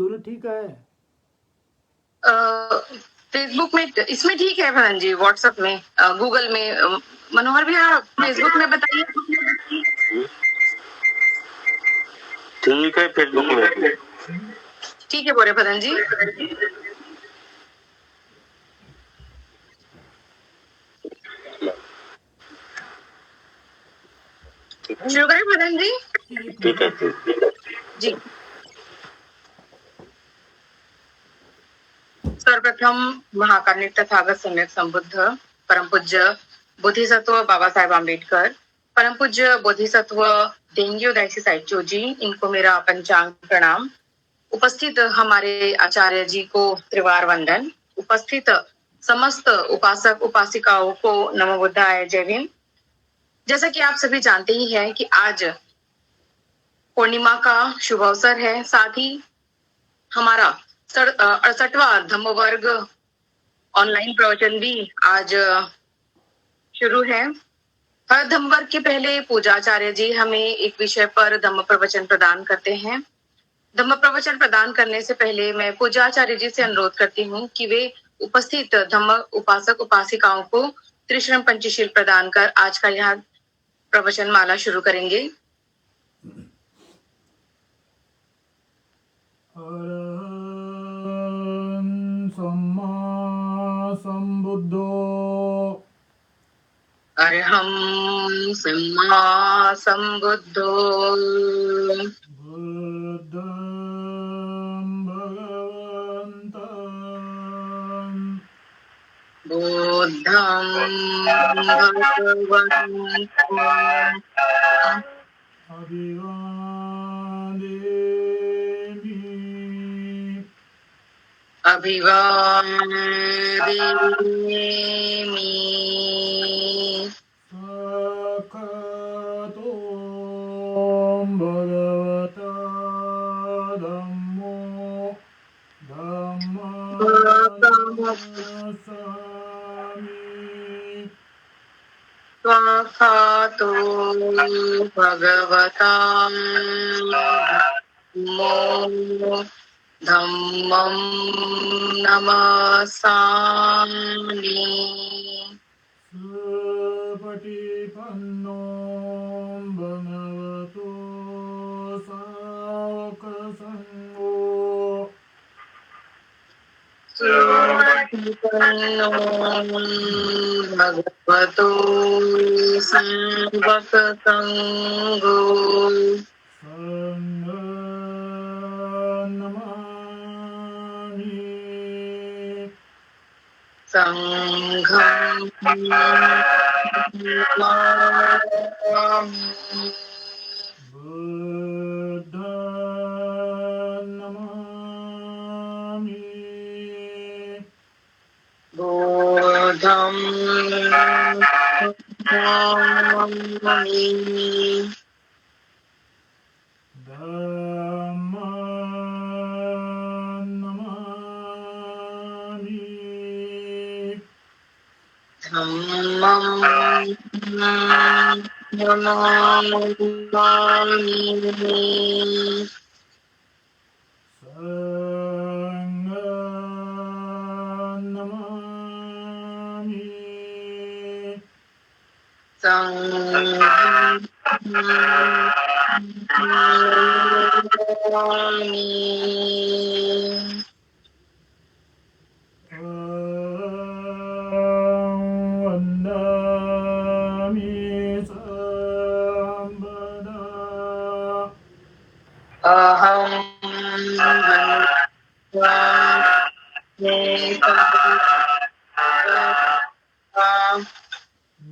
दोनों ठीक है। फेसबुक में इसमें ठीक है बहन जी, व्हाट्सएप में, गूगल में। मनोहर भैया फेसबुक में बताइए। ठीक है, फेसबुक में ठीक है बोरे प्रधान जी। शुरू करें प्रधान जी? ठीक है जी। सर्वप्रथम महाकारुणिक तथागत सम्यक संबुद्ध परम पूज्य बोधिसत्व बाबा साहेब आम्बेडकर, परम पूज्य बोधिसत्व डेंग्यू दाइसी साइचो जी, इनको मेरा पंचांग प्रणाम। उपस्थित हमारे आचार्य जी को त्रिवार वंदन। उपस्थित समस्त उपासक उपासिकाओं को नमो बुद्धाय, जय भीम। जैसा कि आप सभी जानते ही हैं कि आज पूर्णिमा का शुभ अवसर है, साथ ही हमारा 68वां धम्म वर्ग ऑनलाइन प्रवचन भी आज शुरू है। हर धम्म वर्ग के पहले पूजाचार्य जी हमें एक विषय पर धम्म प्रवचन प्रदान करते हैं। धम्म प्रवचन प्रदान करने से पहले मैं पूजाचार्य जी से अनुरोध करती हूँ कि वे उपस्थित धम्म उपासक उपासिकाओं को त्रिशरण पंचशील प्रदान कर आज का यह प्रवचन माला शुरू करेंगे। सम्मा संबुद्धो अरहं सम्मा संबुद्धो बुद्धं बुद्धं भगवन्तं अभिवादेमि। सखतो भगवता धम्मो धम्मस्सामि। स्वाखातो भगवता धम्मो धम्मं नमस्सामि। सुपटिपन्नो भगवतो सावकसंगो सुपटिपन्नो भगवतो सावकसंगो संघं संघं बुद्धं नमामि। बोधं नमामि। धम्मं नमामि। धम्मं नमामि। संघं नमामि। संघं नमामि। वन्दामि संबदा। अहं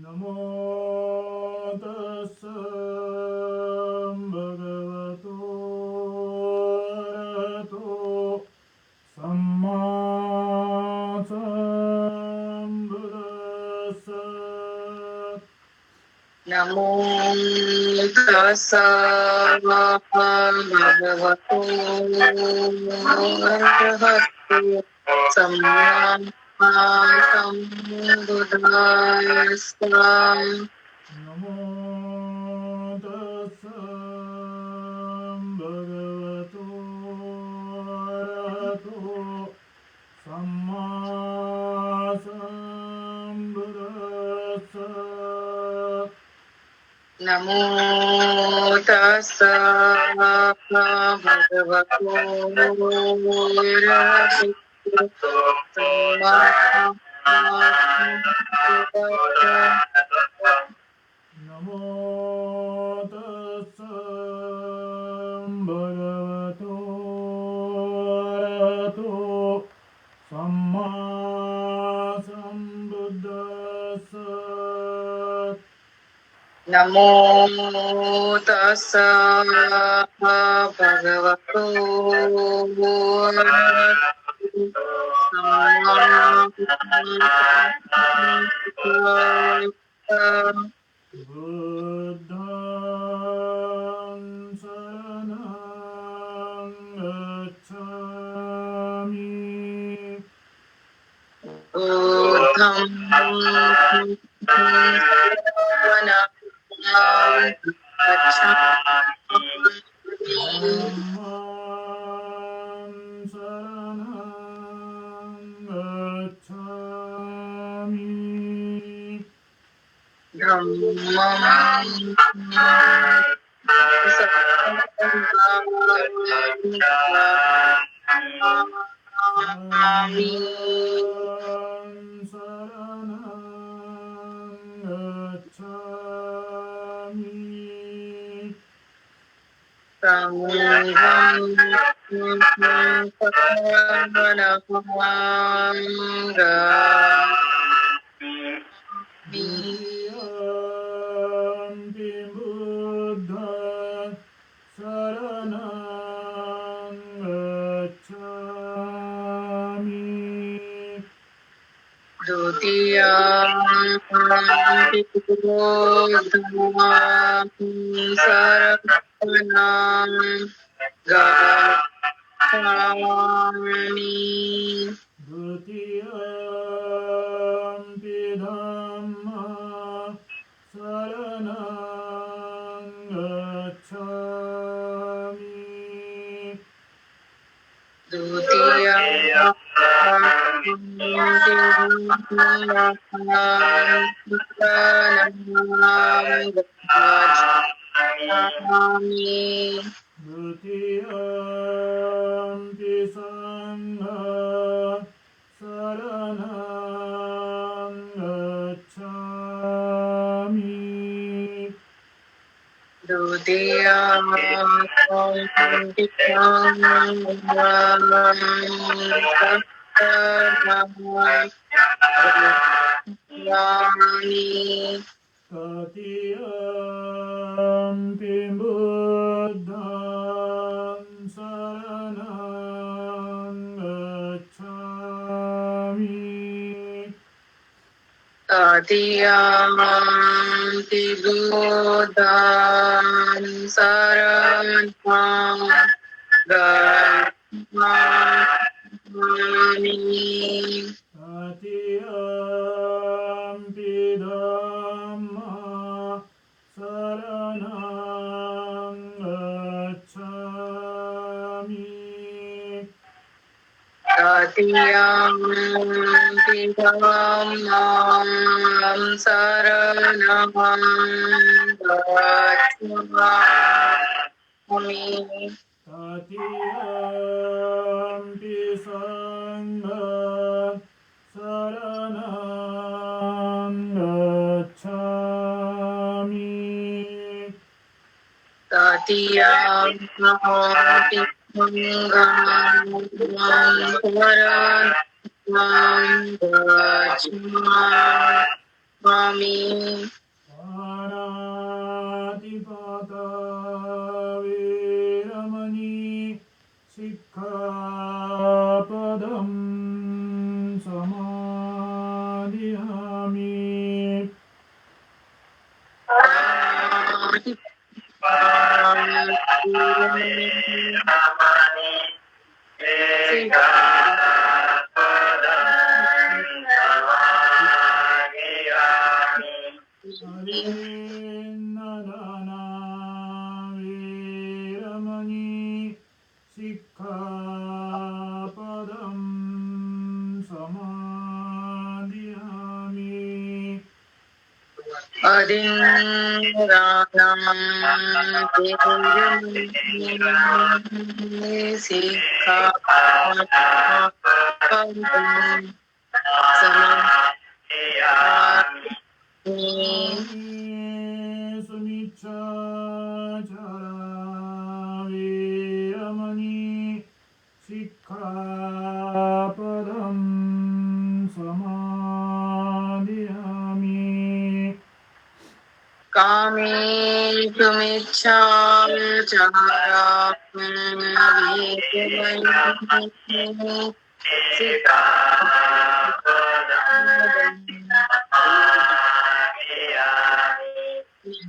नमो तस्स भगवतो अरहतो सम्मा संबुद्दस्स। नमो तस्स भगवतो अरहतो सम्मा संबुद्दस्स। नमो तस्स भगवतो नमो तस्स भगवतो अरहतो सम्मा सम्बुद्दस्स। नमो तस्स भगवतो अरहतो सम्मा सम्बुद्दस्स। नमो तस्स भगवतो अरहतो सम्मा सम्बुद्दस्स। बुद्धं शरणं गच्छामि। बुद्धं शरणं गच्छामि। धम्मं शरणं गच्छामि। धम्मं गच्छामि। संघं शरणं गच्छामि। संघं द्वितीयम्पि बुद्धं शरणं गच्छामि। द्वितीयम्पि बुद्धं शरणं गच्छामि। द्वितीयम्पि धम्मं शरणं गच्छामि। द्वितीयम्पि संघं शरणं गच्छामि। तृतीयम्पि बुद्धं शरणं गच्छामि। तदीयान्ति बुद्धान् शरणं गच्छामि। तृतीयम्पि धम्मं शरणं गच्छामि। तदीयान्ति धम्मं शरणं गच्छामि। तृतीयम्पि संघं शरणं गच्छामि। तदीयान्ति धम्मं शरणं गच्छामि। पाणातिपाता वीरमणि सिक्खापदं समादियामि। अरेन्नदाना वीरमणि सिक्खापदं समादियामि। सिक्खापदं समादियामि। कामे सुमिच्छाचारा वीरमणि सिक्खापदं समादियामि कामेषु मिच्छाचारा वीरमणि सिक्खापदं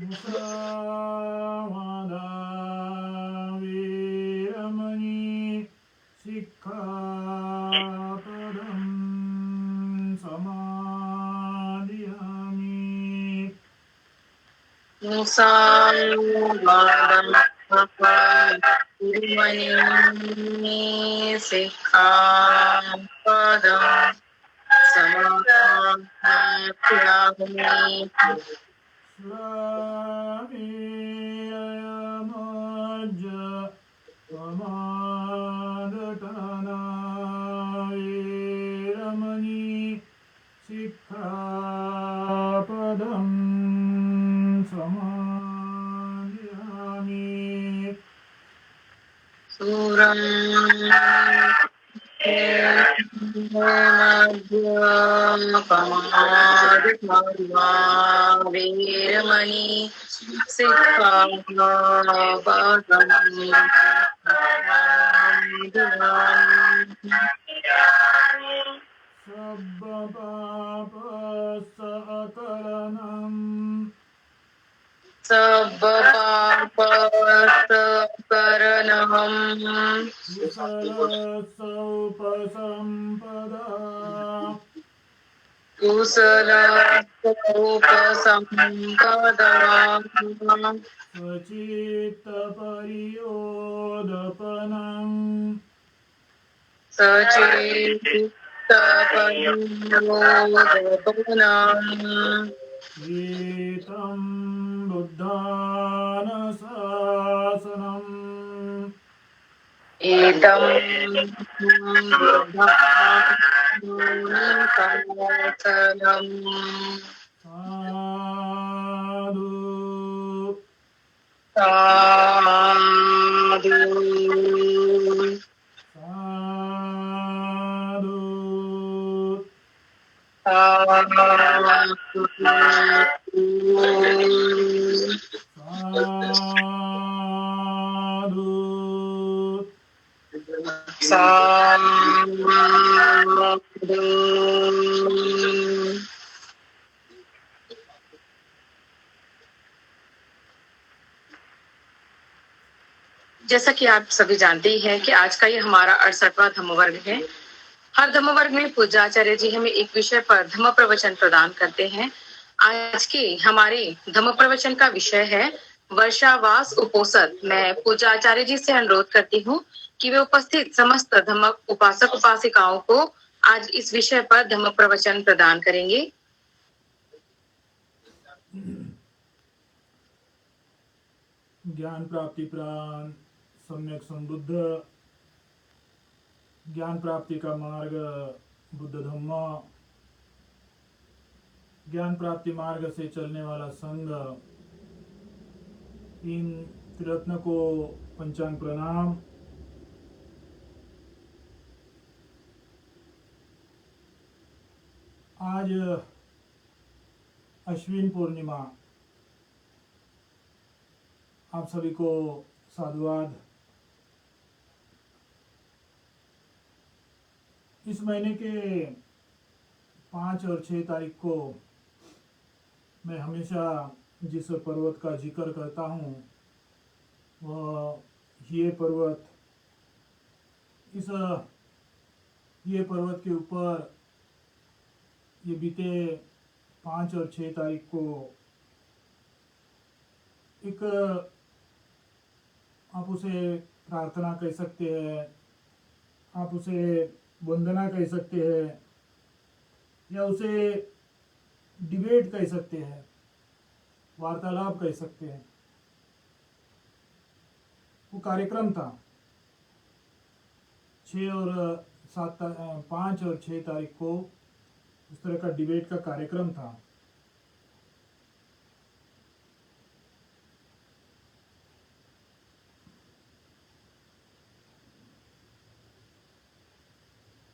मुसावादा वीरमणि सिक्खापदं समादियामि मुसावादं वीरमणि सिक्खापदं समादियामि। स्वामीयमज्ज त्वमादटना वीरमणि सिक्खापदं समादियामि सूरं वीरमणि सिक्खापदं सब्बपापसकलनं सबपापकरणं कुशलसौपसम्पदा कुशलोपसम्पदां स्वचित्तपरियोदपनं सचेतपरियोदपनम् एतं बुद्धानशासनम् एतं बुद्धानुशासनम् साधु साधु साधु साधु साधु। जैसा कि आप सभी जानते ही हैं कि आज का ये हमारा 68वां धम्म वर्ग है। हर धम्म वर्ग में पूज्याचार्य जी हमें एक विषय पर धम्म प्रवचन प्रदान करते हैं। आज के हमारे धम्म प्रवचन का विषय है वर्षावास उपोसत। मैं पूज्याचार्य जी से अनुरोध करती हूँ कि वे उपस्थित समस्त धम्म उपासक उपासिकाओं को आज इस विषय पर धम्म प्रवचन प्रदान करेंगे। ज्ञान प्राप्ति प्राण सम्यक संबुद्ध ज्ञान प्राप्ति का मार्ग बुद्ध धम्म ज्ञान प्राप्ति मार्ग से चलने वाला संघ, इन त्रिरत्न को पंचांग प्रणाम। आज अश्विन पूर्णिमा, आप सभी को साधुवाद। इस महीने के 5 और 6 तारीख को मैं हमेशा जिस पर्वत का जिक्र करता हूँ वह ये पर्वत, इस ये पर्वत के ऊपर ये बीते 5 और 6 तारीख को एक, आप उसे प्रार्थना कह सकते हैं, आप उसे वंदना कह सकते हैं, या उसे डिबेट कह सकते हैं। वार्तालाप कह सकते हैं, वो कार्यक्रम था 5 और 6 तारीख को इस तरह का डिबेट का कार्यक्रम था।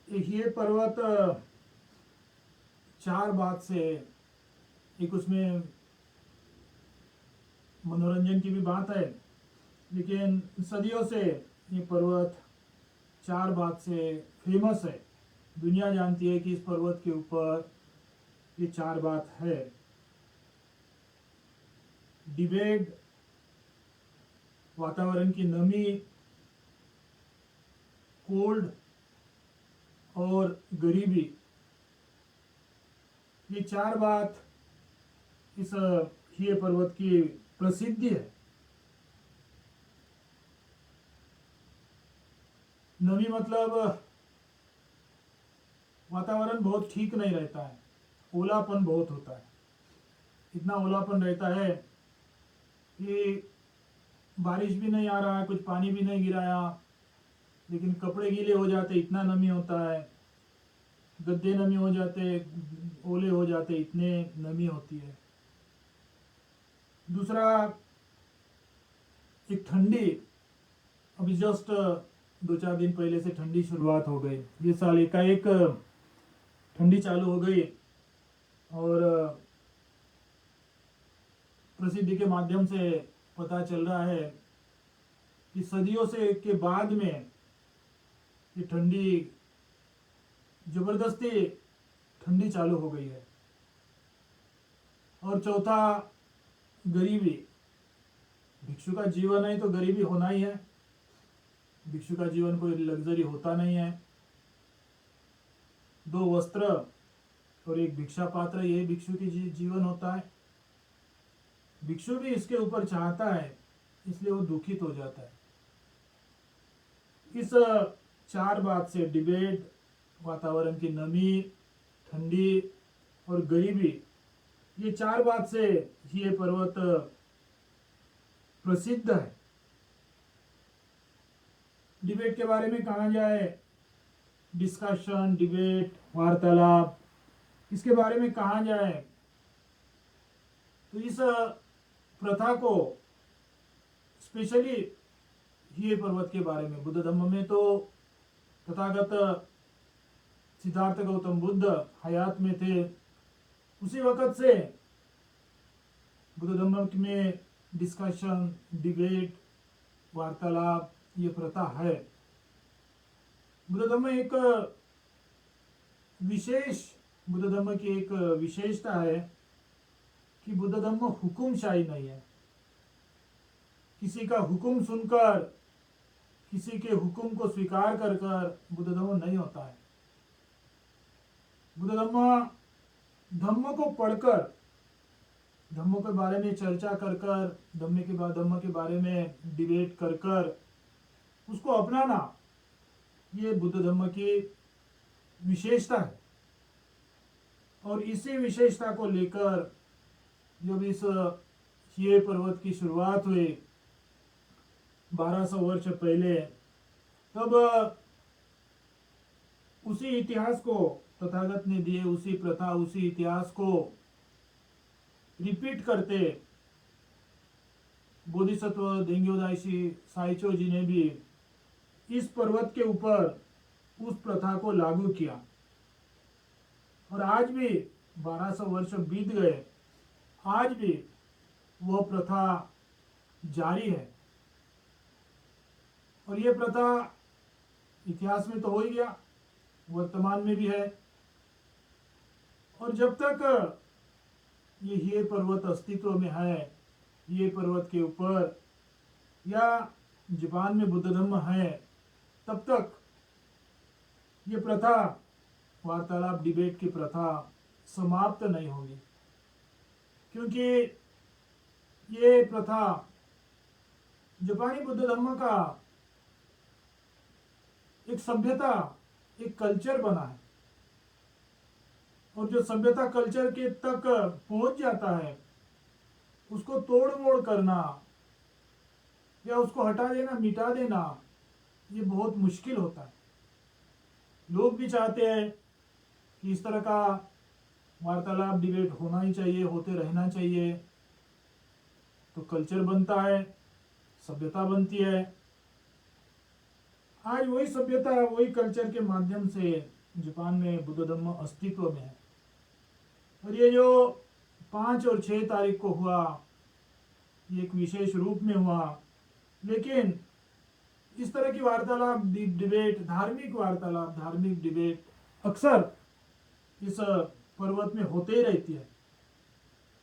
ये पर्वत 4 बात से, एक उसमें मनोरंजन की भी बात है, लेकिन सदियों से ये पर्वत 4 बात से फेमस है। दुनिया जानती है कि इस पर्वत के ऊपर ये 4 बात है। डिबेट, वातावरण की नमी, कोल्ड और गरीबी, ये 4 बात इस ये पर्वत की प्रसिद्धि है। नमी मतलब वातावरण बहुत ठीक नहीं रहता है, ओलापन बहुत होता है। इतना ओलापन रहता है कि बारिश भी नहीं आ रहा है, कुछ पानी भी नहीं गिराया, लेकिन कपड़े गीले हो जाते, इतना नमी होता है। गद्दे नमी हो जाते, ओले हो जाते, इतने नमी होती है। दूसरा, एक ठंडी, अभी जस्ट 2-4 दिन पहले से ठंडी शुरुआत हो गई। ये साल एकाएक ठंडी चालू हो गई और प्रसिद्धि के माध्यम से पता चल रहा है कि सदियों से के बाद में ये ठंडी, जबरदस्ती ठंडी चालू हो गई है। और चौथा, गरीबी। भिक्षु का जीवन है तो गरीबी होना ही है। भिक्षु का जीवन कोई लग्जरी होता नहीं है। 2 वस्त्र और एक भिक्षा पात्र, यही भिक्षु की जीवन होता है। भिक्षु भी इसके ऊपर चाहता है, इसलिए वो दुखित हो जाता है। इस 4 बात से, डिबेट, वातावरण की नमी, ठंडी और गरीबी, ये 4 बात से ये पर्वत प्रसिद्ध है। डिबेट के बारे में कहा जाए, डिस्कशन, डिबेट, वार्तालाप, इसके बारे में कहा जाए तो इस प्रथा को, स्पेशली ये पर्वत के बारे में, बुद्ध धम्म में तो तथागत सिद्धार्थ गौतम बुद्ध हयात में थे, उसी वक्त से बुद्ध धम्म में डिस्कशन, डिबेट, वार्तालाप, ये प्रथा है। बुद्ध धम्म बुद्ध धम्म की एक विशेषता है कि बुद्ध धम्म हुकुमशाही नहीं है। किसी का हुक्म सुनकर, किसी के हुक्म को स्वीकार कर बुद्ध धम्म नहीं होता है। बुद्ध धम्म को पढ़कर, धम्म के बारे में चर्चा कर धम्म के बारे में डिबेट कर उसको अपनाना, ये बुद्ध धम्म की विशेषता है। और इसी विशेषता को लेकर जब इस ये पर्वत की शुरुआत हुई 1200 वर्ष पहले, तब उसी इतिहास को तथागत ने दिए, उसी प्रथा, उसी इतिहास को रिपीट करते बोधिसत्व देंग्यो दाइशी साइचो जी ने भी इस पर्वत के ऊपर उस प्रथा को लागू किया। और आज भी 1200 वर्ष बीत गए, आज भी वह प्रथा जारी है। और ये प्रथा इतिहास में तो हो ही गया, वर्तमान में भी है। और जब तक ये पर्वत अस्तित्व में है, ये पर्वत के ऊपर या जापान में बुद्ध धम्म है, तब तक ये प्रथा, वार्तालाप, डिबेट की प्रथा समाप्त नहीं होगी। क्योंकि ये प्रथा जापानी बुद्ध धम्म का एक सभ्यता, एक कल्चर बना है। और जो सभ्यता कल्चर के तक पहुंच जाता है, उसको तोड़ मोड़ करना या उसको हटा देना, मिटा देना, ये बहुत मुश्किल होता है। लोग भी चाहते हैं कि इस तरह का वार्तालाप, डिबेट होना ही चाहिए, होते रहना चाहिए, तो कल्चर बनता है, सभ्यता बनती है। आज वही सभ्यता, वही कल्चर के माध्यम से जापान में बुद्ध धर्म अस्तित्व में है। और ये जो 5 और 6 तारीख को हुआ, ये एक विशेष रूप में हुआ। लेकिन इस तरह की वार्तालाप, डिबेट, धार्मिक वार्तालाप, धार्मिक डिबेट अक्सर इस पर्वत में होते ही रहती है।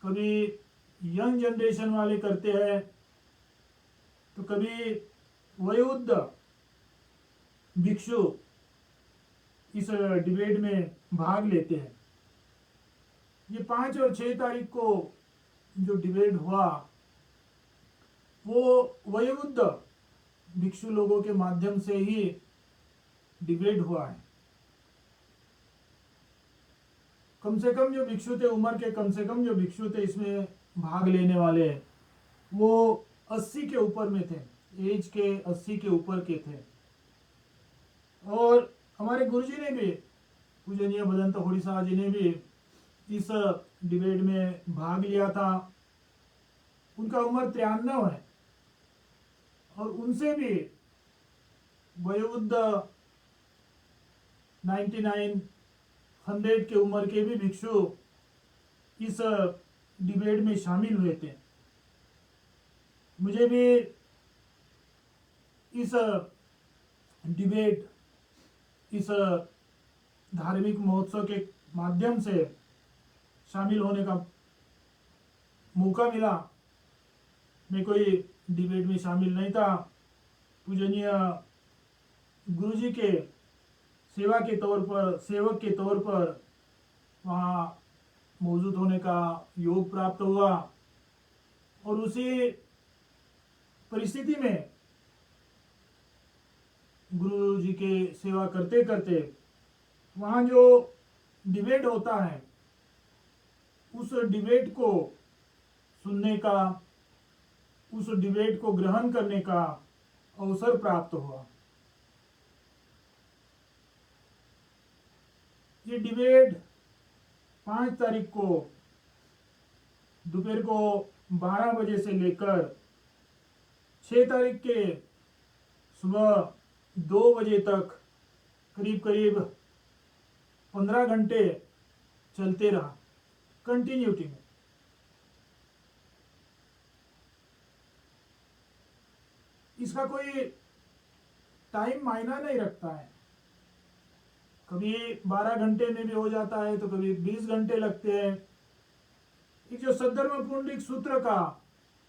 कभी यंग जनरेशन वाले करते हैं, तो कभी वयोवृद्ध भिक्षु इस डिबेट में भाग लेते हैं। ये 5 और 6 तारीख को जो डिबेट हुआ, वो वयोवृद्ध भिक्षु लोगों के माध्यम से ही डिबेट हुआ है। कम से कम जो भिक्षु थे, उम्र के कम से कम जो भिक्षु थे इसमें भाग लेने वाले, वो 80 के ऊपर में थे, एज के 80 के ऊपर के थे। और हमारे गुरुजी ने भी, पूजनीय भदंत होड़ीसा जी ने भी इस डिबेट में भाग लिया था। उनका उम्र 93 है और उनसे भी वयोवृद्ध 99, 100 के उम्र के भी भिक्षु इस डिबेट में शामिल हुए थे। मुझे भी इस डिबेट, इस धार्मिक महोत्सव के माध्यम से शामिल होने का मौका मिला। मैं कोई डिबेट में शामिल नहीं था, पूजनीय गुरुजी के सेवक के तौर पर वहाँ मौजूद होने का योग प्राप्त हुआ। और उसी परिस्थिति में गुरु जी के सेवा करते करते वहाँ जो डिबेट होता है, उस डिबेट को सुनने का, उस डिबेट को ग्रहण करने का अवसर प्राप्त हुआ। ये डिबेट 5 तारीख को दोपहर को 12 बजे से लेकर 6 तारीख के सुबह 2 बजे तक करीब करीब 15 घंटे चलते रहा, कंटिन्यूटी में। इसका कोई टाइम मायना नहीं रखता है, कभी 12 घंटे में भी हो जाता है तो कभी 20 घंटे लगते हैं। एक जो सद्धर्म पुंडरीक सूत्र का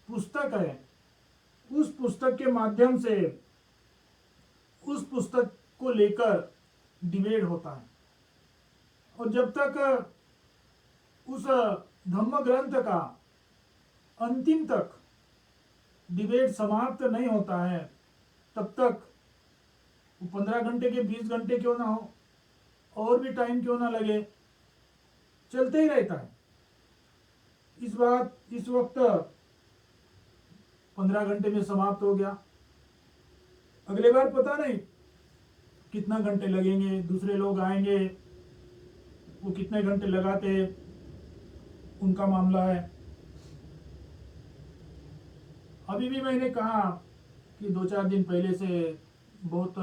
पुस्तक है, उस पुस्तक के माध्यम से उस पुस्तक को लेकर डिबेट होता है। और जब तक उस धम्म ग्रंथ का अंतिम तक डिबेट समाप्त नहीं होता है, तब तक 15 घंटे के 20 घंटे क्यों ना हो, और भी टाइम क्यों ना लगे, चलते ही रहता है। इस वक्त 15 घंटे में समाप्त हो गया, अगले बार पता नहीं कितना घंटे लगेंगे, दूसरे लोग आएंगे, वो कितने घंटे लगाते उनका मामला है। अभी भी मैंने कहा कि 2-4 दिन पहले से बहुत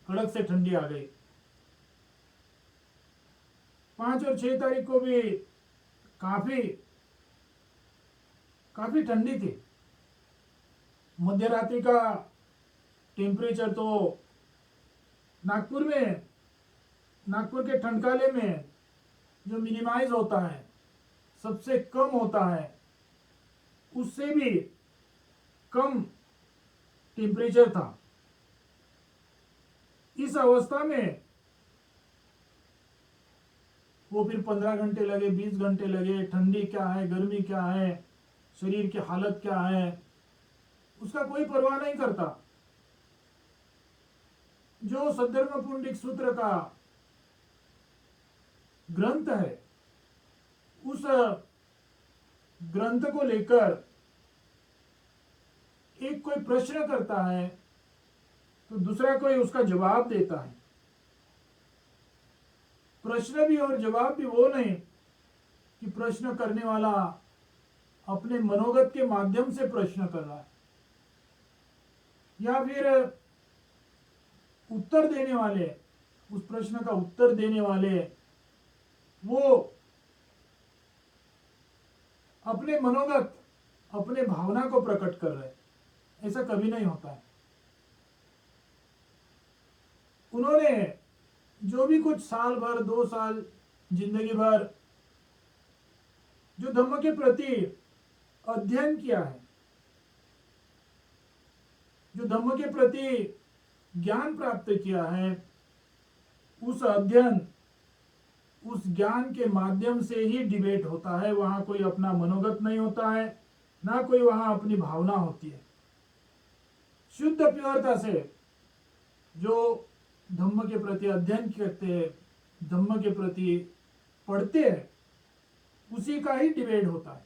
कड़क से ठंडी आ गई। 5 और 6 तारीख को भी काफी ठंडी थी। मध्य रात्रि का टेम्परेचर तो नागपुर के ठंडकाले में जो मिनिमाइज होता है, सबसे कम होता है, उससे भी कम टेम्परेचर था। इस अवस्था में वो फिर 15 घंटे लगे, 20 घंटे लगे, ठंडी क्या है, गर्मी क्या है, शरीर की हालत क्या है, उसका कोई परवाह नहीं करता। जो सद्धर्म पुंडरीक सूत्र का ग्रंथ है, उस ग्रंथ को लेकर एक कोई प्रश्न करता है तो दूसरा कोई उसका जवाब देता है। प्रश्न भी और जवाब भी वो नहीं कि प्रश्न करने वाला अपने मनोगत के माध्यम से प्रश्न कर रहा है, या फिर उत्तर देने वाले, उस प्रश्न का उत्तर देने वाले वो अपने मनोगत, अपने भावना को प्रकट कर रहे हैं। ऐसा कभी नहीं होता है। उन्होंने जो भी कुछ साल भर, 2 साल, जिंदगी भर जो धम्म के प्रति अध्ययन किया है, जो धम्म के प्रति ज्ञान प्राप्त किया है, उस अध्ययन, उस ज्ञान के माध्यम से ही डिबेट होता है। वहां कोई अपना मनोगत नहीं होता है, ना कोई वहां अपनी भावना होती है। शुद्ध प्योरता से जो धम्म के प्रति अध्ययन करते हैं, धम्म के प्रति पढ़ते हैं, उसी का ही डिबेट होता है,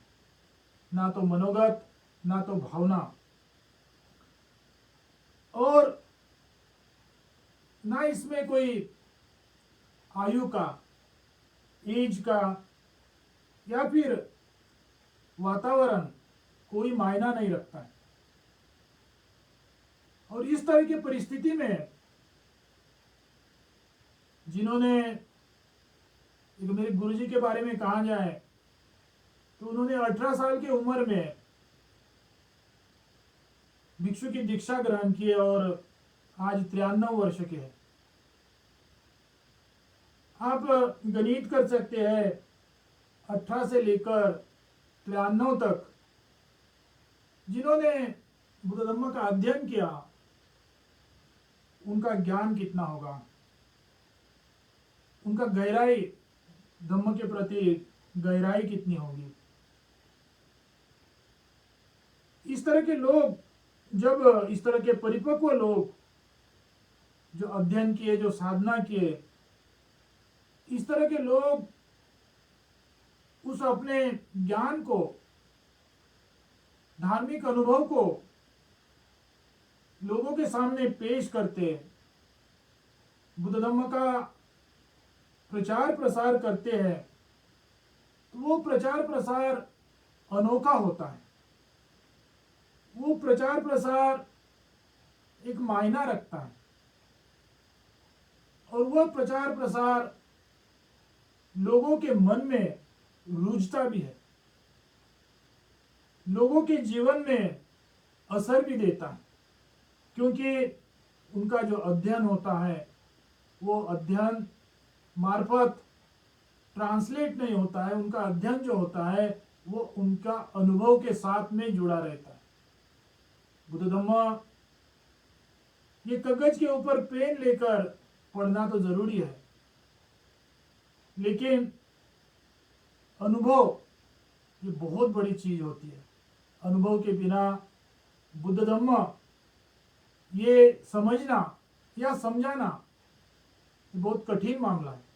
ना तो मनोगत, ना तो भावना, और ना इसमें कोई आयु का, एज का, या फिर वातावरण कोई मायना नहीं रखता है। और इस तरह की परिस्थिति में जिन्होंने, एक मेरे गुरुजी के बारे में कहा जाए तो उन्होंने 18 साल की उम्र में भिक्षु की दीक्षा ग्रहण की और आज 93 वर्ष के हैं। आप गणित कर सकते हैं, 18 से लेकर 93 तक जिन्होंने बुद्ध धम्म का अध्ययन किया, उनका ज्ञान कितना होगा, उनका गहराई, धम्म के प्रति गहराई कितनी होगी। इस तरह के लोग, जब इस तरह के परिपक्व लोग जो अध्ययन किए, जो साधना किए, इस तरह के लोग उस अपने ज्ञान को, धार्मिक अनुभव को लोगों के सामने पेश करते, बुद्ध धम्म का प्रचार प्रसार करते हैं, तो वो प्रचार प्रसार अनोखा होता है। वो प्रचार प्रसार एक मायना रखता है, और वह प्रचार प्रसार लोगों के मन में रुचता भी है, लोगों के जीवन में असर भी देता है, क्योंकि उनका जो अध्ययन होता है वो अध्ययन मार्फत ट्रांसलेट नहीं होता है। उनका अध्ययन जो होता है वो उनका अनुभव के साथ में जुड़ा रहता है। बुद्ध धम्म ये कागज के ऊपर पेन लेकर पढ़ना तो जरूरी है, लेकिन अनुभव ये बहुत बड़ी चीज होती है। अनुभव के बिना बुद्ध धम्म ये समझना या समझाना ये बहुत कठिन मामला है।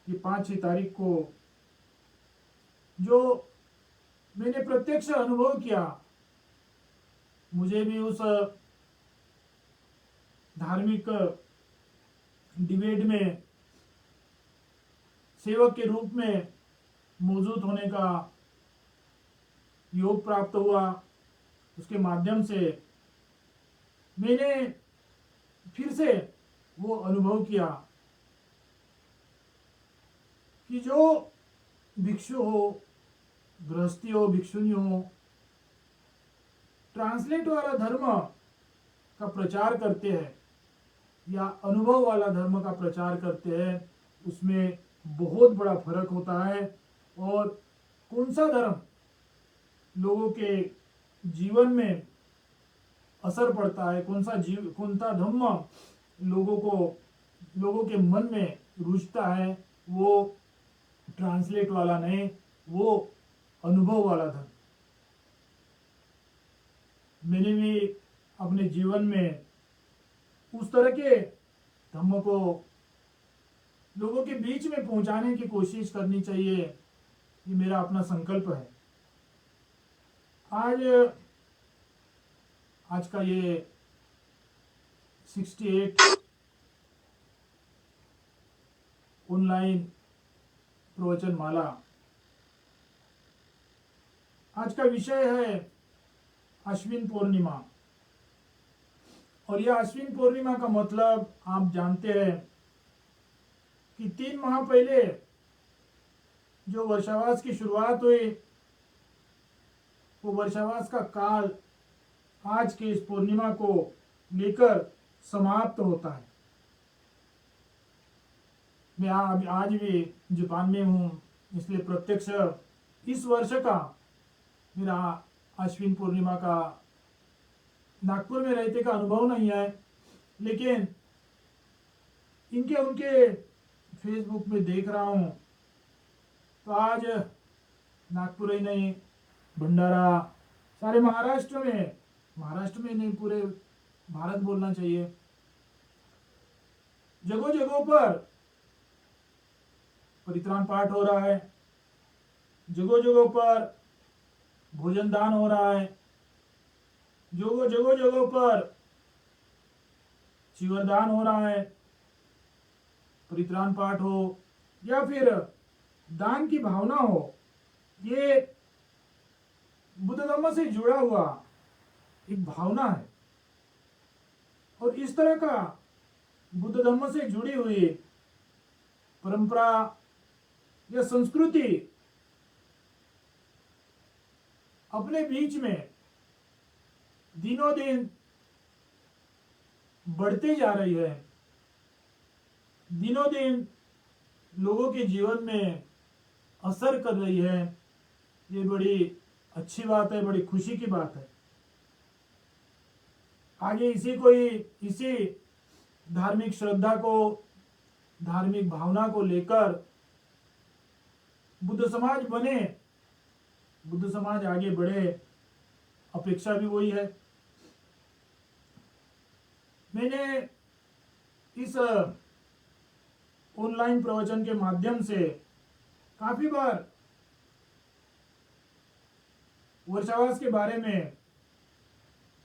ये 5 तारीख को जो मैंने प्रत्यक्ष अनुभव किया, मुझे भी उस धार्मिक डिबेट में सेवक के रूप में मौजूद होने का योग प्राप्त हुआ। उसके माध्यम से मैंने फिर से वो अनुभव किया कि जो भिक्षु हो, गृहस्थी हो, भिक्षुनी हो, ट्रांसलेट वाला धर्म का प्रचार करते हैं या अनुभव वाला धर्म का प्रचार करते हैं, उसमें बहुत बड़ा फर्क होता है। और कौन सा धर्म लोगों के जीवन में असर पड़ता है, कौन सा धम्म लोगों के मन में रुचता है, वो ट्रांसलेट वाला नहीं, वो अनुभव वाला धर्म। मैंने भी अपने जीवन में उस तरह के धम्म को लोगों के बीच में पहुंचाने की कोशिश करनी चाहिए ये मेरा अपना संकल्प है। आज आज का ये 68 ऑनलाइन प्रवचन माला, आज का विषय है अश्विन पूर्णिमा। और यह अश्विन पूर्णिमा का मतलब आप जानते हैं कि 3 माह पहले जो वर्षावास की शुरुआत हुई, वो वर्षावास का काल आज के इस पूर्णिमा को लेकर समाप्त होता है। मैं आज भी जापान में हूँ, इसलिए प्रत्यक्ष इस वर्ष का मेरा अश्विन पूर्णिमा का नागपुर में रहते का अनुभव नहीं है, लेकिन उनके फेसबुक में देख रहा हूँ तो आज नागपुर ही नहीं, भंडारा, सारे महाराष्ट्र में नहीं, पूरे भारत बोलना चाहिए, जगहों जगहों पर परित्राण पाठ हो रहा है, जगहों जगहों पर भोजन दान हो रहा है, जगहों जगहों पर चीवर दान हो रहा है, परित्राण पाठ हो या फिर दान की भावना हो, ये बुद्ध धर्म से जुड़ा हुआ एक भावना है। और इस तरह का बुद्ध धर्म से जुड़ी हुई परंपरा या संस्कृति अपने बीच में दिनों दिन बढ़ते जा रही है, दिनों दिन लोगों के जीवन में असर कर रही है। ये बड़ी अच्छी बात है, बड़ी खुशी की बात है। आगे इसी धार्मिक श्रद्धा को, धार्मिक भावना को लेकर बुद्ध समाज बने, बुद्ध समाज आगे बढ़े, अपेक्षा भी वही है। मैंने इस ऑनलाइन प्रवचन के माध्यम से काफी बार वर्षावास के बारे में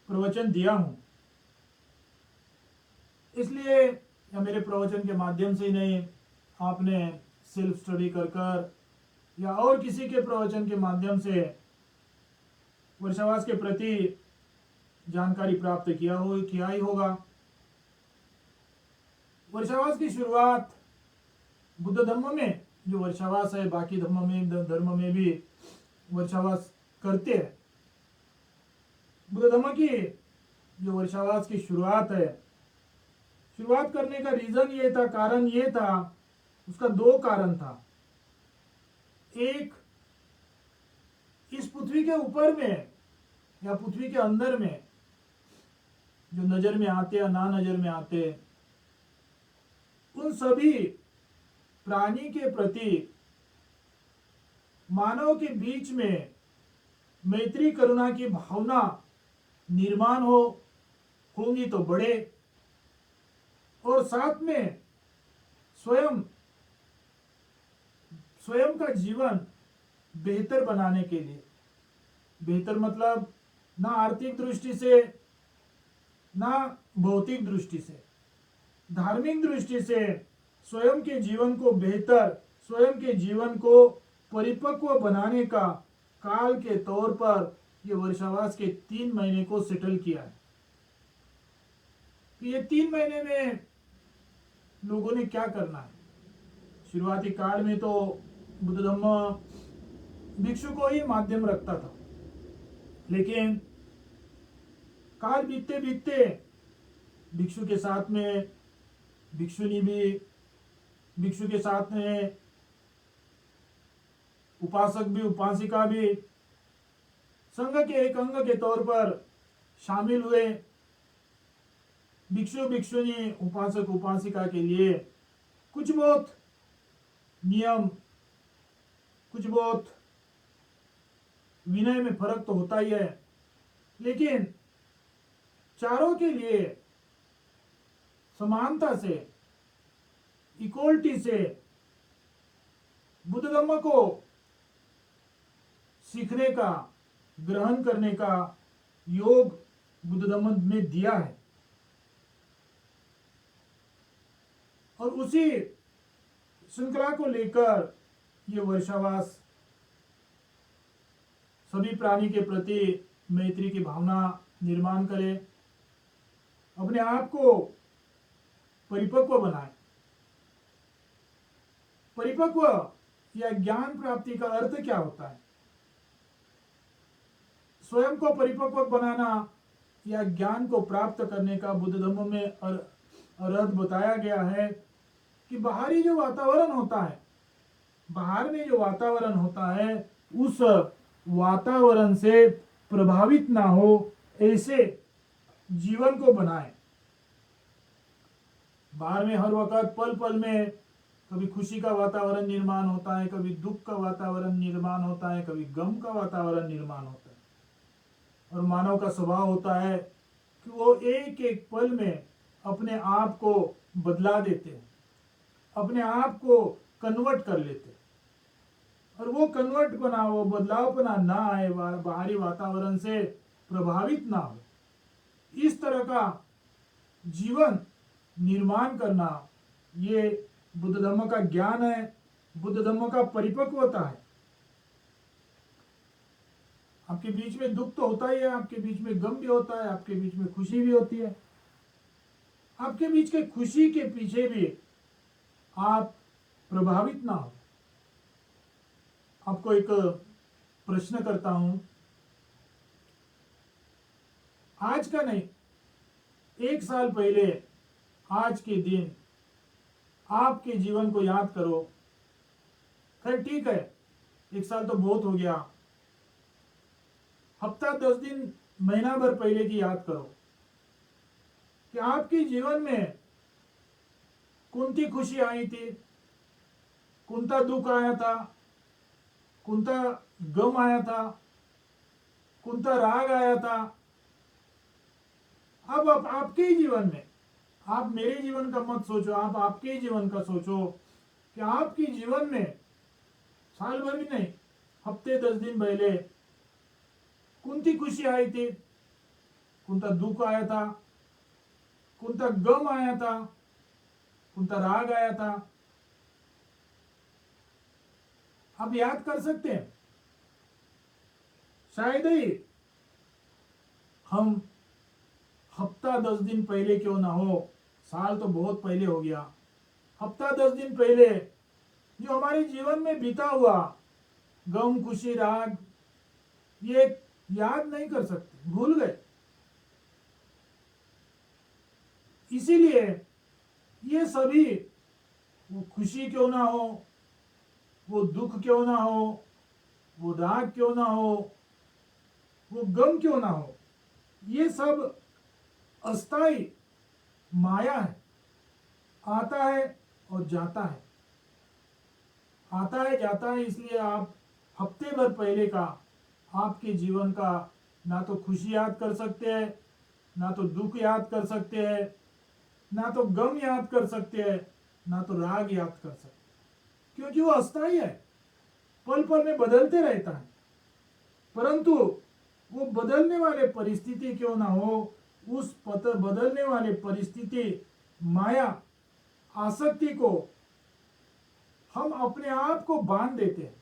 प्रवचन दिया हूं, इसलिए या मेरे प्रवचन के माध्यम से ही नहीं, आपने सेल्फ स्टडी कर या और किसी के प्रवचन के माध्यम से वर्षावास के प्रति जानकारी प्राप्त किया ही होगा। वर्षावास की शुरुआत बुद्ध धर्म में जो वर्षावास है, बाकी धर्म में भी वर्षावास करते हैं। बुद्ध धर्म की जो वर्षावास की शुरुआत है, शुरुआत करने का रीजन ये था, कारण ये था, उसका 2 कारण था। एक, इस पृथ्वी के ऊपर में या पृथ्वी के अंदर में जो नजर में आते या ना नजर में आते, उन सभी प्राणी के प्रति मानव के बीच में मैत्री करुणा की भावना निर्माण होंगी तो बढ़े, और साथ में स्वयं का जीवन बेहतर बनाने के लिए, बेहतर मतलब ना आर्थिक दृष्टि से, ना भौतिक दृष्टि से, धार्मिक दृष्टि से स्वयं के जीवन को बेहतर, स्वयं के जीवन को परिपक्व बनाने का काल के तौर पर ये वर्षावास के 3 महीने को सेटल किया है। ये 3 महीने में लोगों ने क्या करना है। शुरुआती काल में तो बुद्ध धम्म भिक्षु को ही माध्यम रखता था, लेकिन काल बीतते बीतते भिक्षु के साथ में भिक्षुनी भी, भिक्षु के साथ में उपासक भी, उपासिका भी संघ के एक अंग के तौर पर शामिल हुए। भिक्षु भिक्षुनी, उपासक उपासिका के लिए कुछ बहुत नियम, कुछ बहुत विनय में फर्क तो होता ही है, लेकिन चारों के लिए समानता से, इक्वलिटी से बुद्ध धर्म को सीखने का, ग्रहण करने का योग बुद्ध धम्म में दिया है। और उसी श्रृंखला को लेकर ये वर्षावास सभी प्राणी के प्रति मैत्री की भावना निर्माण करे, अपने आप को परिपक्व बनाए। परिपक्व या ज्ञान प्राप्ति का अर्थ क्या होता है? स्वयं को परिपक्व बनाना या ज्ञान को प्राप्त करने का बुद्ध धर्म में अर्थ बताया गया है कि बाहरी जो वातावरण होता है, बाहर में जो वातावरण होता है, उस वातावरण से प्रभावित ना हो ऐसे जीवन को बनाए। बाहर में हर वक्त पल पल में कभी खुशी का वातावरण निर्माण होता है, कभी दुख का वातावरण निर्माण होता है, कभी गम का वातावरण निर्माण होता है। और मानव का स्वभाव होता है कि वो एक एक पल में अपने आप को बदला देते हैं, अपने आप को कन्वर्ट कर लेते हैं। और वो कन्वर्ट बना, वो बदलावपना ना आए, बाहरी वातावरण से प्रभावित ना हो, इस तरह का जीवन निर्माण करना, ये बुद्ध धर्म का ज्ञान है, बुद्ध धर्म का परिपक्वता है। आपके बीच में दुख तो होता ही है, आपके बीच में गम भी होता है, आपके बीच में खुशी भी होती है। आपके बीच के खुशी के पीछे भी आप प्रभावित ना हो। आपको एक प्रश्न करता हूं, आज का नहीं, 1 साल पहले आज के दिन आपके जीवन को याद करो। खैर ठीक है, 1 साल तो बहुत हो गया, हफ्ता 10 दिन महीना भर पहले की याद करो कि आपके जीवन में कोणती खुशी आई थी, कोणता दुख आया था, कोणता गम आया था, कोणता राग आया था। अब आपके ही जीवन में, आप मेरे जीवन का मत सोचो, आप आपके ही जीवन का सोचो कि आपके जीवन में साल भर भी नहीं, हफ्ते 10 दिन पहले कोणती खुशी आई थी, कोणता दुख आया था, कोणता गम आया था, कोणता राग आया था। आप याद कर सकते हैं? शायद ही हम हफ्ता 10 दिन पहले क्यों ना हो, साल तो बहुत पहले हो गया, हफ्ता 10 दिन पहले जो हमारे जीवन में बीता हुआ गम, खुशी, राग, ये याद नहीं कर सकते, भूल गए। इसीलिए ये सभी, वो खुशी क्यों ना हो, वो दुख क्यों ना हो, वो राग क्यों ना हो, वो गम क्यों ना हो, ये सब अस्थाई माया है। आता है और जाता है, आता है जाता है। इसलिए आप हफ्ते भर पहले का आपके जीवन का ना तो खुशी याद कर सकते हैं, ना तो दुख याद कर सकते हैं, ना तो गम याद कर सकते हैं, ना तो राग याद कर सकते हैं, क्योंकि वो अस्थाई है, पल पल में बदलते रहता है। परंतु वो बदलने वाले परिस्थिति क्यों ना हो, उस बदलने वाले परिस्थिति, माया, आसक्ति को हम अपने आप को बांध देते हैं,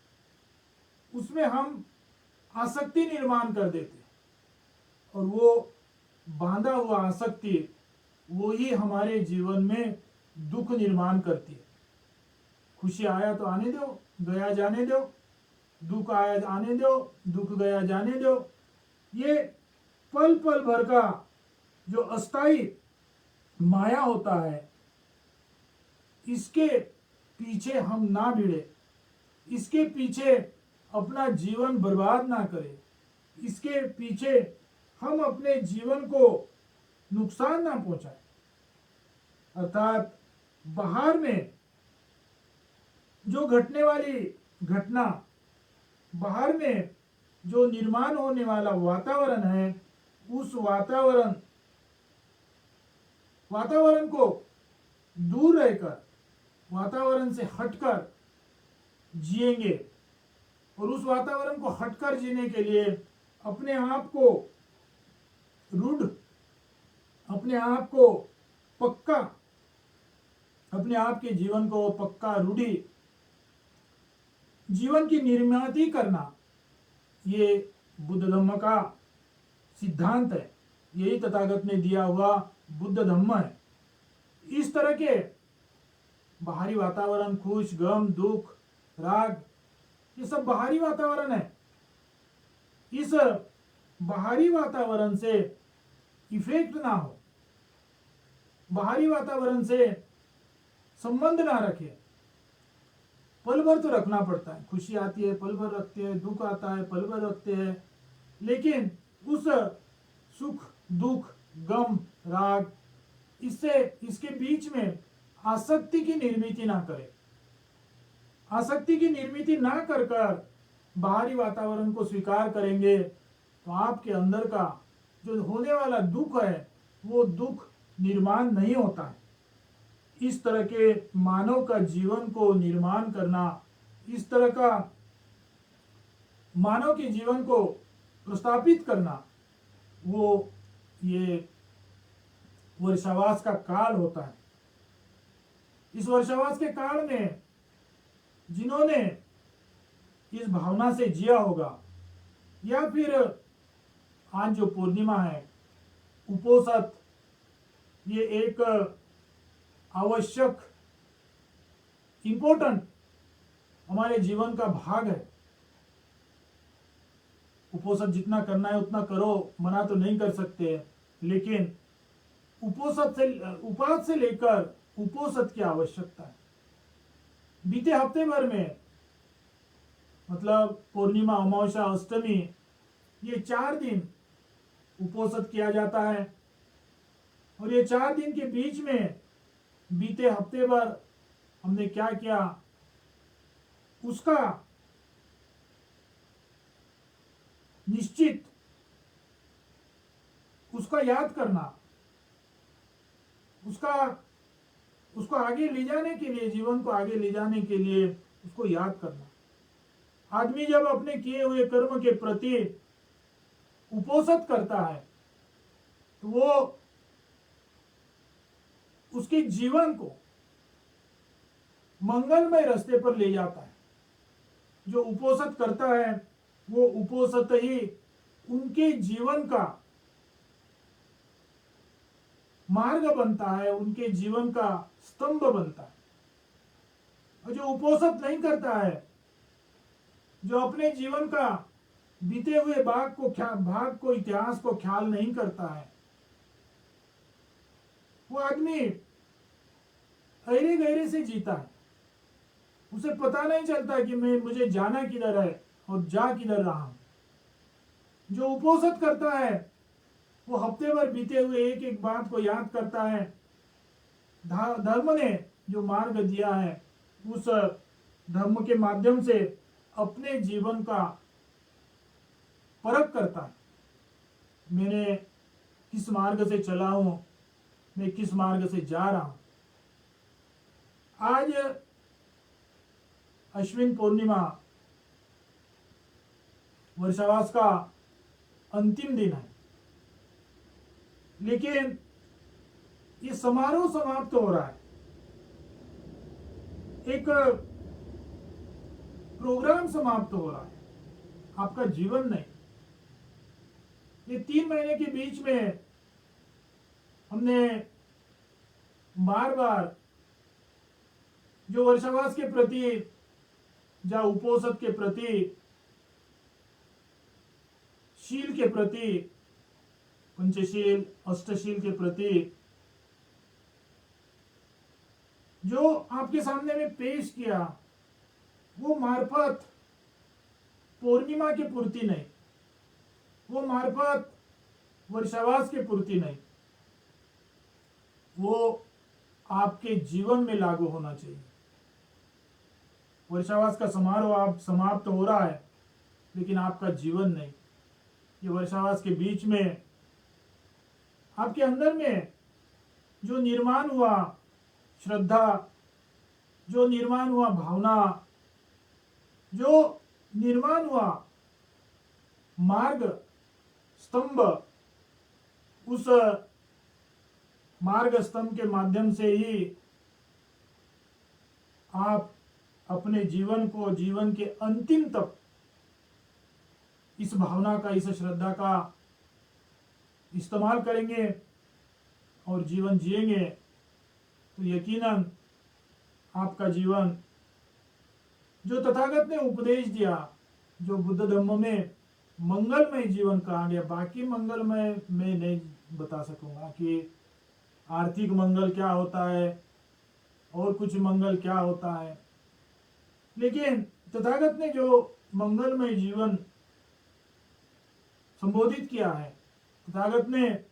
उसमें हम आसक्ति निर्माण कर देते हैं। और वो बांधा हुआ आसक्ति, वो ही हमारे जीवन में दुख निर्माण करती है। खुशी आया तो आने दो, गया जाने दो, दुख आया आने दो, दुख गया जाने दो। ये पल पल भर का जो अस्थाई माया होता है, इसके पीछे हम ना भिड़े, इसके पीछे अपना जीवन बर्बाद ना करें, इसके पीछे हम अपने जीवन को नुकसान ना पहुंचाएं। अर्थात बाहर में जो घटने वाली घटना, बाहर में जो निर्माण होने वाला वातावरण है, उस वातावरण को दूर रहकर, वातावरण से हटकर जिएंगे और उस वातावरण को हटकर जीने के लिए अपने आप को रूढ़, अपने आप को पक्का, अपने आप के जीवन को पक्का रूढ़ी जीवन की निर्मिती करना, ये बुद्ध धम्म का सिद्धांत है। यही तथागत ने दिया हुआ बुद्ध धम्म है। इस तरह के बाहरी वातावरण, खुश, गम, दुख, राग, ये सब बाहरी वातावरण है। इस बाहरी वातावरण से इफेक्ट ना हो, बाहरी वातावरण से संबंध ना रखे। पल भर तो रखना पड़ता है, खुशी आती है पल भर रखते हैं, दुख आता है पल भर रखते हैं, लेकिन उस सुख, दुख, गम, राग, इससे इसके बीच में आसक्ति की निर्मित ना करें। आसक्ति की निर्मित ना कर कर बाहरी वातावरण को स्वीकार करेंगे तो आपके अंदर का जो होने वाला दुख है वो दुख निर्माण नहीं होता है। इस तरह के मानव का जीवन को निर्माण करना, इस तरह का मानव के जीवन को प्रस्थापित करना, वो ये वर्षावास का काल होता है। इस वर्षावास के काल में जिन्होंने इस भावना से जिया होगा, या फिर आज जो पूर्णिमा है, उपोषित, ये एक आवश्यक, इंपॉर्टेंट हमारे जीवन का भाग है। उपोषित जितना करना है उतना करो, मना तो नहीं कर सकते, लेकिन उपास से लेकर उपोषित की आवश्यकता है। बीते हफ्ते भर में, मतलब पूर्णिमा, अमावस्या, अष्टमी, ये 4 दिन उपोषित किया जाता है। और ये 4 दिन के बीच में बीते हफ्ते भर हमने क्या किया, उसका निश्चित, उसका याद करना, उसको आगे ले जाने के लिए, जीवन को आगे ले जाने के लिए उसको याद करना। आदमी जब अपने किए हुए कर्म के प्रति उपोषित करता है तो वो उसके जीवन को मंगलमय रास्ते पर ले जाता है। जो उपोषित करता है वो उपोषित ही उनके जीवन का मार्ग बनता है, उनके जीवन का स्तंभ बनता है। और जो उपोषित नहीं करता है, जो अपने जीवन का बीते हुए भाग को इतिहास को ख्याल नहीं करता है, वो आदमी अरे गहरे से जीता है। उसे पता नहीं चलता कि मुझे जाना किधर है और जा किधर रहा हूं। जो उपोषित करता है वो हफ्ते भर बीते हुए एक एक बात को याद करता है। धर्म ने जो मार्ग दिया है, उस धर्म के माध्यम से अपने जीवन का परख करता है। मैंने किस मार्ग से चला हूं, मैं किस मार्ग से जा रहा हूं। आज अश्विन पूर्णिमा, वर्षावास का अंतिम दिन है, लेकिन ये समारोह समाप्त हो रहा है। एक प्रोग्राम समाप्त हो रहा है, आपका जीवन नहीं। ये 3 महीने के बीच में हमने बार बार जो वर्षावास के प्रति, या उपोषित के प्रति, शील के प्रति, पंचशील, अष्टशील के प्रति जो आपके सामने में पेश किया, वो मार्फत पूर्णिमा की पूर्ति नहीं, वो मार्फत वर्षावास की पूर्ति नहीं, वो आपके जीवन में लागू होना चाहिए। वर्षावास का समारोह आप समाप्त हो रहा है, लेकिन आपका जीवन नहीं। ये वर्षावास के बीच में आपके अंदर में जो निर्माण हुआ श्रद्धा, जो निर्माण हुआ भावना, जो निर्माण हुआ मार्ग स्तंभ, उस मार्ग स्तंभ के माध्यम से ही आप अपने जीवन को, जीवन के अंतिम तक इस भावना का, इस श्रद्धा का इस्तेमाल करेंगे और जीवन जिएंगे तो यकीनन आपका जीवन जो तथागत ने उपदेश दिया, जो बुद्ध धम्म में मंगलमय जीवन कहा गया, बाकी मंगलमय मैं नहीं बता सकूंगा कि आर्थिक मंगल क्या होता है और कुछ मंगल क्या होता है, लेकिन तथागत ने जो मंगलमय जीवन संबोधित किया है, तथागत ने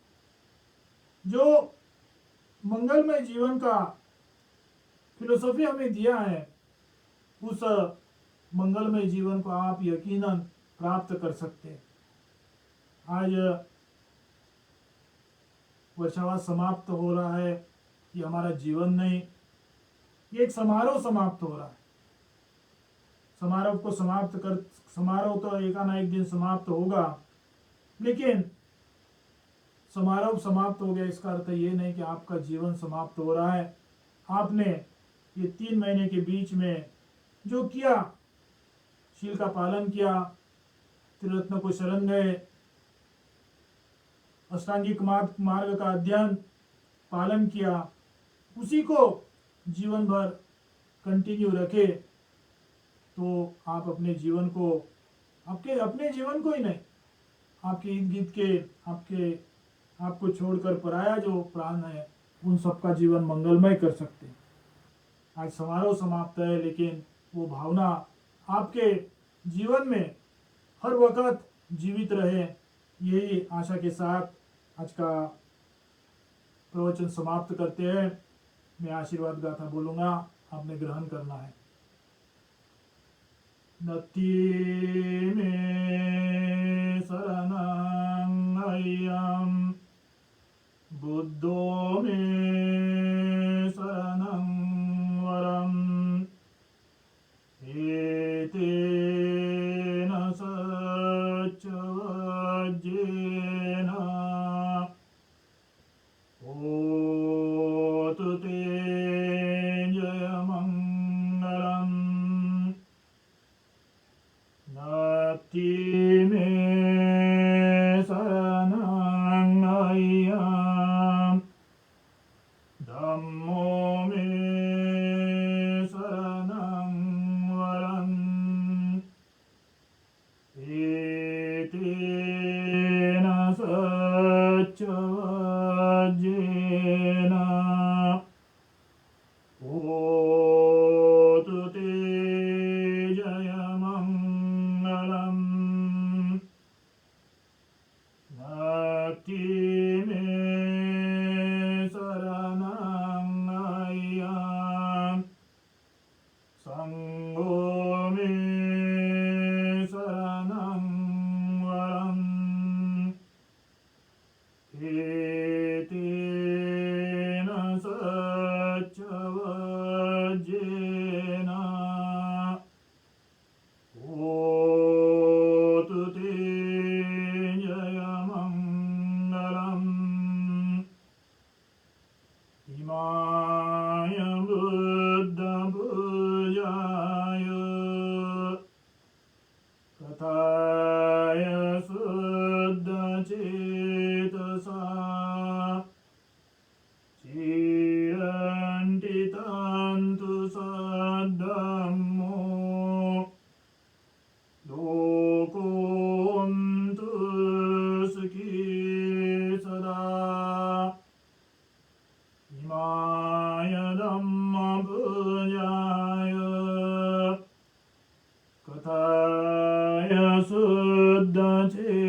जो मंगलमय जीवन का फिलोसॉफी हमें दिया है, उस मंगलमय जीवन को आप यकीनन प्राप्त कर सकते हैं। आज वर्षावास समाप्त हो रहा है, ये हमारा जीवन नहीं, ये एक समारोह समाप्त हो रहा है। समारोह को समारोह तो एक ना एक दिन समाप्त होगा, लेकिन समारोह समाप्त हो गया इसका अर्थ ये नहीं कि आपका जीवन समाप्त हो रहा है। आपने ये 3 महीने के बीच में जो किया, शील का पालन किया, त्रिरत्न को शरण गए, अष्टांगिक मार्ग का अध्ययन पालन किया, उसी को जीवन भर कंटिन्यू रखे, तो आप अपने जीवन को, अपने जीवन को ही नहीं, आपके इर्द गिर्द के आपको छोड़कर पराया जो प्राण है, उन सबका जीवन मंगलमय कर सकते हैं। आज समारोह समाप्त है, लेकिन वो भावना आपके जीवन में हर वक्त जीवित रहे, यही आशा के साथ आज का प्रवचन समाप्त करते हैं। मैं आशीर्वाद गाथा बोलूँगा, आपने ग्रहण करना है। नत्थि मे शरणं अय्यं, बुद्धो मे शरणं वरम्, एतेन सच्च वज्रेण होतु ते जयमङ्गलम्। नत्थि मे शरणं अय्यं, धम्मो मे शरणं वरम्, एतेन सच्च वज्रेण होतु ते जयमङ्गलम्। नत्थि मे शरणं अय्यं, सङ्घो मे शरणं वरम्, एतेन सच्च वज्रेण होतु ते जयमङ्गलम्। इमाय बुद्धपूजाय कथाय शुद्धचेतसा, चिरन्तितन्तु सद्धम्मो, लोकोऽन्तु सुखी सदा। इमाय धम्मपूजाय कथाय शुद्धचेतसा,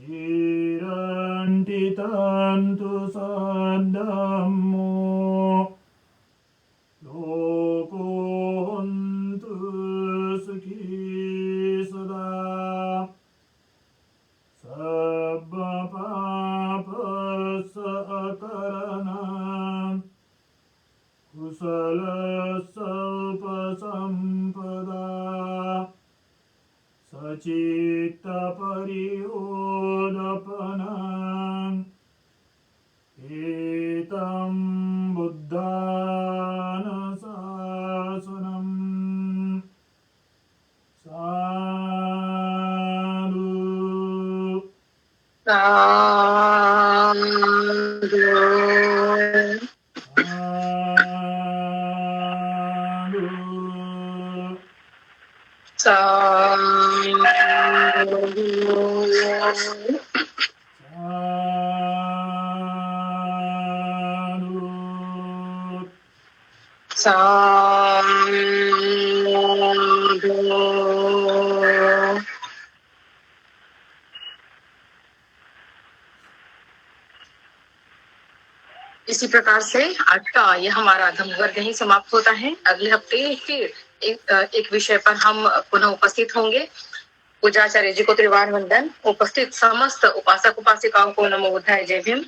चिरन्तितन्तु सद्धम्मो लोको हन्तु सुखी सदा सर्वपापसकरणं कुशलसल्पसम्पदा सचित्तपरियोदपनम् एतं बुद्धानुशासनम् साधु साधु साधु। इसी प्रकार से आज का यह हमारा धम्म वर्ग यहीं समाप्त होता है। अगले हफ्ते फिर एक विषय पर हम पुनः उपस्थित होंगे। पूजाचार्य जी को त्रिवार वंदन। उपस्थित समस्त उपासक उपासिकाओं को नमो बुद्धाय। जय भीम।